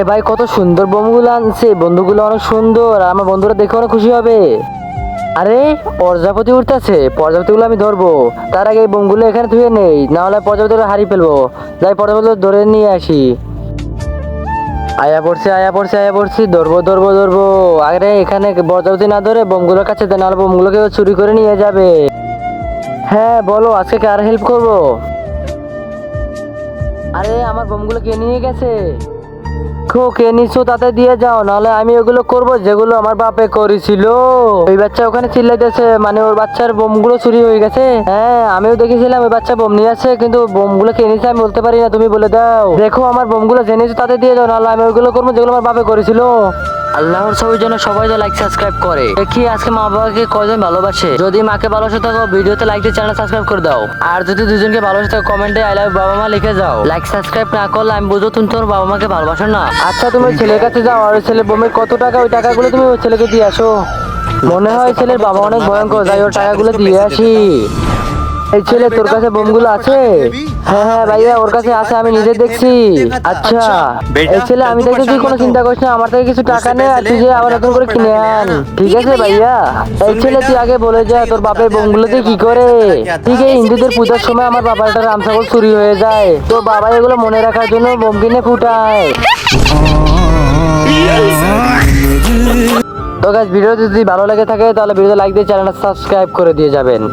এ ভাই কত সুন্দর বোমগুলো আনছে, বন্ধুগুলো অনেক সুন্দর, আর আমার বন্ধুরা দেখে অনেক খুশি হবে। আরে প্রজাপতি উঠতেছে, প্রজাপতিগুলো আমি ধরবো। তার আগে এই বোমগুলো এখানে ধুয়ে নেই, না হলে প্রজাপতিগুলো হারিয়ে ফেলবো। যাই প্রজাপতি ধরে নিয়ে আসি। আয়া পড়ছি, ধরবো ধরবো ধরবো। আরে এখানে প্রজাপতি না ধরে বোমগুলোর কাছে দেন, নাহলে বোমগুলোকে চুরি করে নিয়ে যাবে। হ্যাঁ বলো, আজকে কার হেল্প করবো? আরে আমার বোমগুলো কে নিয়ে গেছে? কে নিছো তাতে দিয়ে যাও, নাহলে আমি ওগুলো করব যেগুলো আমার বাপে করেছিল। ওই বাচ্চা ওখানে চিল্লাইতেছে, মানে ওর বাচ্চার বোমগুলো চুরি হয়ে গেছে। হ্যাঁ আমিও দেখেছিলাম ওই বাচ্চা বোম নিয়ে আসছে, কিন্তু বোমগুলো কে নিয়েছে আমি বলতে পারি না, তুমি বলে দাও। দেখো আমার বোমগুলো যে নিয়েছো তাতে দিয়ে যাও, নাহলে আমি ওইগুলো করবো যেগুলো আমার বাপে করেছিল। আল্লাহর ছবির জন্য সবাই তো লাইক সাবস্ক্রাইব করে। দেখি আজকে মা বাবাকে কয়জন ভালোবাসে। যদি মাকে ভালোবাসে থাকো ভিডিওতে লাইক দিয়ে চ্যানেল সাবস্ক্রাইব করে দাও। আর যদি দুজনকে ভালোবাসে থাকো কমেন্টে আই লাভ বাবা মা লিখে যাও। লাইক সাবস্ক্রাইব না করলে আমি বুঝবো তুমি তোমার বাবা মাকে ভালোবাসো না। আচ্ছা তুমি ওই ছেলের কাছে যাও, আর ওই ছেলের বোমের কত টাকা, ওই টাকাগুলো তুমি ওই ছেলেকে দিয়ে আসো। মনে হয় ছেলের বাবা অনেক ভয়ঙ্কর, যাই ওর টাকাগুলো দিয়ে আসি। এই ছেলে তোর কাছে বোমগুলো আছে? হ্যাঁ হ্যাঁ ভাইয়া ওর কাছে আছে, আমি নিজে দেখছি। আচ্ছা এই ছেলে, আমি দেখে তুই কোনো চিন্তা করিস না, আমার থেকে কিছু টাকা নে আর তুই যে আবার নতুন করে কিনে আন, ঠিক আছে ভাইয়া? এই ছেলে তুই আগে বলে যা তোর বাপের বোমগুলো দিয়ে কি করে। ঠিক এই হিন্দুদের পূজার সময় আমার বাবার একটা রাম ছাগল চুরি হয়ে যায়, তো বাবা এগুলো মনে রাখার জন্য বোম কিনে ফুটায়। তো গাইস ভিডিও যদি ভালো লেগে থাকে তাহলে ভিডিও লাইক দিয়ে চ্যানেলটা সাবস্ক্রাইব করে দিয়ে যাবেন।